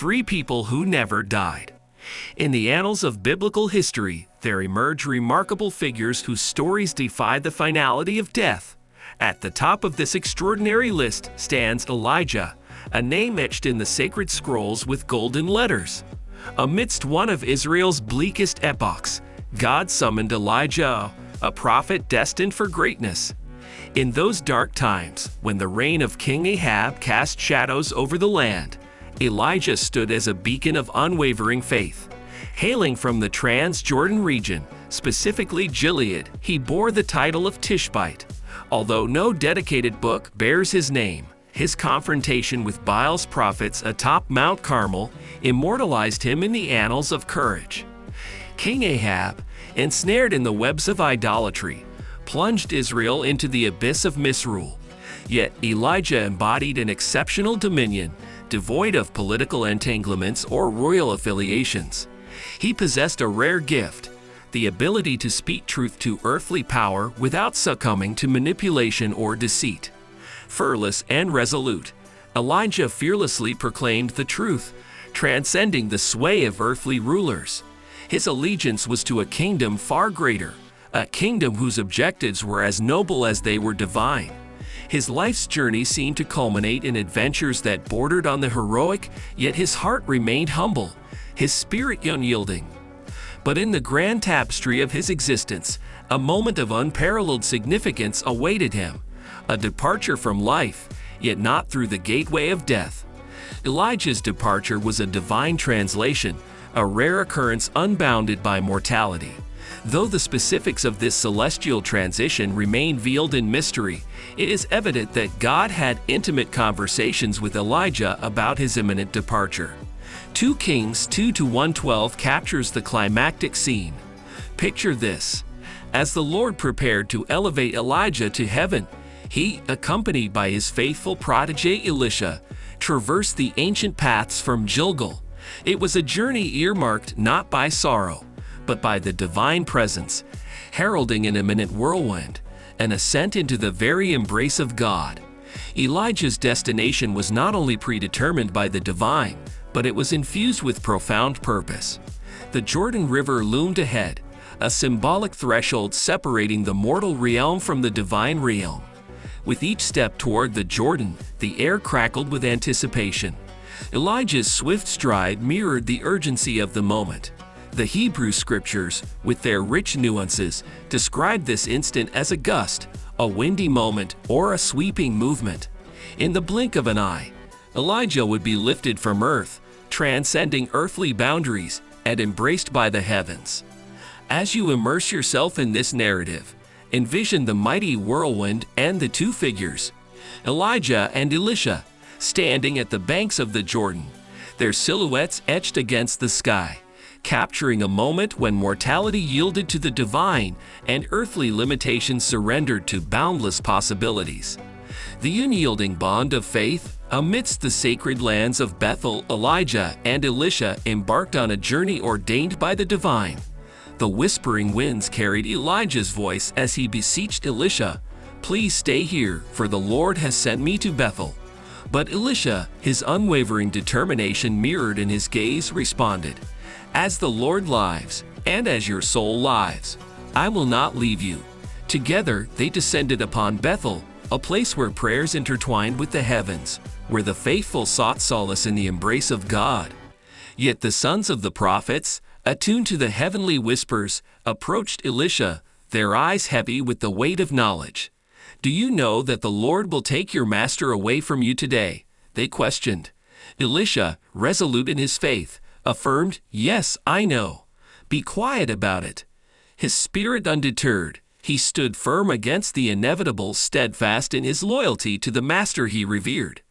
three people who never died. In the annals of biblical history, there emerge remarkable figures whose stories defy the finality of death. At the top of this extraordinary list stands Elijah, a name etched in the sacred scrolls with golden letters. Amidst one of Israel's bleakest epochs, God summoned Elijah, a prophet destined for greatness. In those dark times, when the reign of King Ahab cast shadows over the land, Elijah stood as a beacon of unwavering faith. Hailing from the Trans-Jordan region, specifically Gilead, he bore the title of Tishbite. Although no dedicated book bears his name, his confrontation with Baal's prophets atop Mount Carmel immortalized him in the annals of courage. King Ahab, ensnared in the webs of idolatry, plunged Israel into the abyss of misrule. Yet Elijah embodied an exceptional dominion, devoid of political entanglements or royal affiliations. He possessed a rare gift, the ability to speak truth to earthly power without succumbing to manipulation or deceit. Fearless and resolute, Elijah fearlessly proclaimed the truth, transcending the sway of earthly rulers. His allegiance was to a kingdom far greater, a kingdom whose objectives were as noble as they were divine. His life's journey seemed to culminate in adventures that bordered on the heroic, yet his heart remained humble, his spirit unyielding. But in the grand tapestry of his existence, a moment of unparalleled significance awaited him, a departure from life, yet not through the gateway of death. Elijah's departure was a divine translation, a rare occurrence unbounded by mortality. Though the specifics of this celestial transition remain veiled in mystery, it is evident that God had intimate conversations with Elijah about his imminent departure. 2 Kings 2-112 captures the climactic scene. Picture this. As the Lord prepared to elevate Elijah to heaven, he, accompanied by his faithful protege Elisha, traversed the ancient paths from Gilgal. It was a journey earmarked not by sorrow, but by the divine presence, heralding an imminent whirlwind, an ascent into the very embrace of God. Elijah's destination was not only predetermined by the divine, but it was infused with profound purpose. The Jordan River loomed ahead, a symbolic threshold separating the mortal realm from the divine realm. With each step toward the Jordan, the air crackled with anticipation. Elijah's swift stride mirrored the urgency of the moment. The Hebrew scriptures, with their rich nuances, describe this instant as a gust, a windy moment, or a sweeping movement. In the blink of an eye, Elijah would be lifted from earth, transcending earthly boundaries and embraced by the heavens. As you immerse yourself in this narrative, envision the mighty whirlwind and the two figures, Elijah and Elisha, standing at the banks of the Jordan, their silhouettes etched against the sky, capturing a moment when mortality yielded to the divine and earthly limitations surrendered to boundless possibilities. The unyielding bond of faith. Amidst the sacred lands of Bethel, Elijah and Elisha embarked on a journey ordained by the divine. The whispering winds carried Elijah's voice as he beseeched Elisha, "Please stay here, for the Lord has sent me to Bethel." But Elisha, his unwavering determination mirrored in his gaze, responded, "As the Lord lives, and as your soul lives, I will not leave you." Together they descended upon Bethel, a place where prayers intertwined with the heavens, where the faithful sought solace in the embrace of God. Yet the sons of the prophets, attuned to the heavenly whispers, approached Elisha, their eyes heavy with the weight of knowledge. "Do you know that the Lord will take your master away from you today?" they questioned. Elisha, resolute in his faith, affirmed, "Yes, I know. Be quiet about it." His spirit undeterred, he stood firm against the inevitable, steadfast in his loyalty to the master he revered.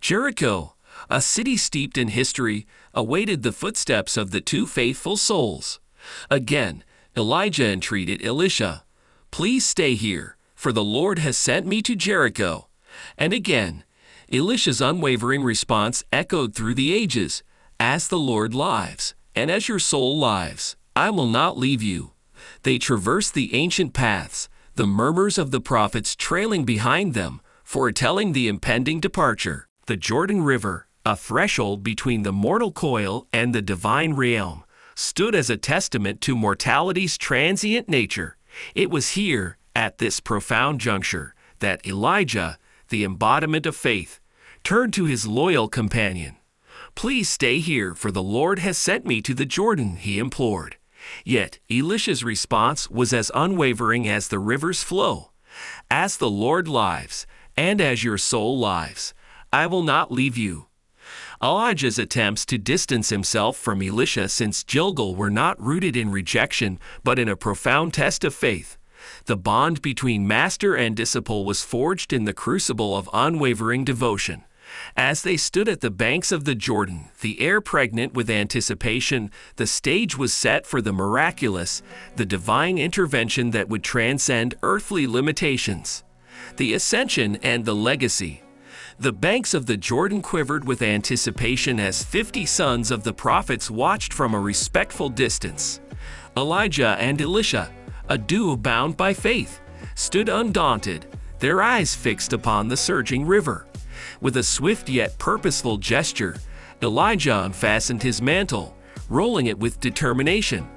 Jericho, a city steeped in history, awaited the footsteps of the two faithful souls. Again, Elijah entreated Elisha, "Please stay here, for the Lord has sent me to Jericho." And again, Elisha's unwavering response echoed through the ages, "As the Lord lives, and as your soul lives, I will not leave you." They traversed the ancient paths, the murmurs of the prophets trailing behind them, foretelling the impending departure. The Jordan River, a threshold between the mortal coil and the divine realm, stood as a testament to mortality's transient nature. It was here, at this profound juncture, that Elijah, the embodiment of faith, turned to his loyal companion. "Please stay here, for the Lord has sent me to the Jordan," he implored. Yet Elisha's response was as unwavering as the river's flow. "As the Lord lives, and as your soul lives, I will not leave you." Elijah's attempts to distance himself from Elisha since Gilgal were not rooted in rejection, but in a profound test of faith. The bond between master and disciple was forged in the crucible of unwavering devotion. As they stood at the banks of the Jordan, the air pregnant with anticipation, the stage was set for the miraculous, the divine intervention that would transcend earthly limitations. The ascension and the legacy. The banks of the Jordan quivered with anticipation as 50 sons of the prophets watched from a respectful distance. Elijah and Elisha, a duo bound by faith, stood undaunted, their eyes fixed upon the surging river. With a swift yet purposeful gesture, Elijah unfastened his mantle, rolling it with determination.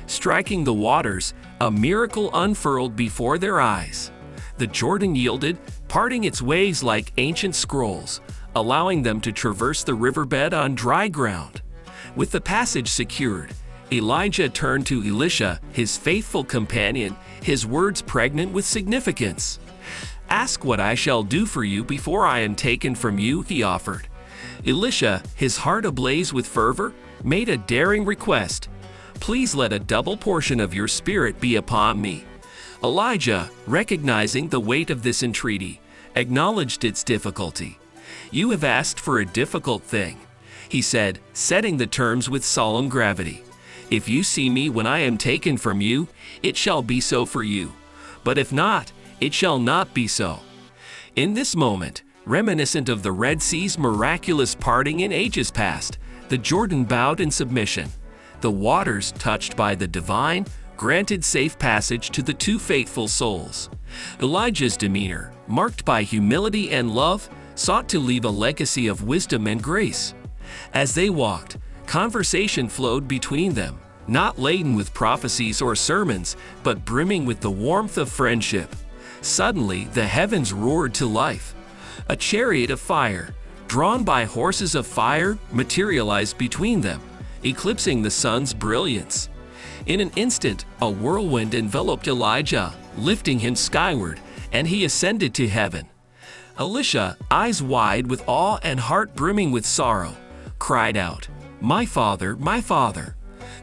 Striking the waters, a miracle unfurled before their eyes. The Jordan yielded, parting its waves like ancient scrolls, allowing them to traverse the riverbed on dry ground. With the passage secured, Elijah turned to Elisha, his faithful companion, his words pregnant with significance. "Ask what I shall do for you before I am taken from you," he offered. Elisha, his heart ablaze with fervor, made a daring request. "Please let a double portion of your spirit be upon me." Elijah, recognizing the weight of this entreaty, acknowledged its difficulty. "You have asked for a difficult thing," he said, setting the terms with solemn gravity. "If you see me when I am taken from you, it shall be so for you. But if not, it shall not be so." In this moment, reminiscent of the Red Sea's miraculous parting in ages past, the Jordan bowed in submission. The waters, touched by the divine, granted safe passage to the two faithful souls. Elijah's demeanor, marked by humility and love, sought to leave a legacy of wisdom and grace. As they walked, conversation flowed between them, not laden with prophecies or sermons, but brimming with the warmth of friendship. Suddenly, the heavens roared to life. A chariot of fire, drawn by horses of fire, materialized between them, eclipsing the sun's brilliance. In an instant, a whirlwind enveloped Elijah, lifting him skyward, and he ascended to heaven. Elisha, eyes wide with awe and heart brimming with sorrow, cried out, my father,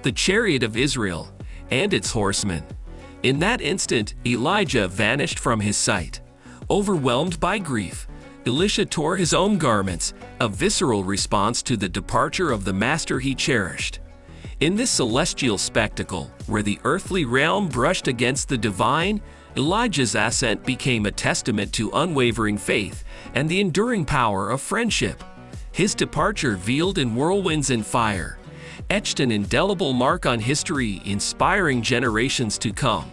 the chariot of Israel, and its horsemen." In that instant, Elijah vanished from his sight. Overwhelmed by grief, Elisha tore his own garments, a visceral response to the departure of the master he cherished. In this celestial spectacle, where the earthly realm brushed against the divine, Elijah's ascent became a testament to unwavering faith and the enduring power of friendship. His departure, veiled in whirlwinds and fire, etched an indelible mark on history, inspiring generations to come.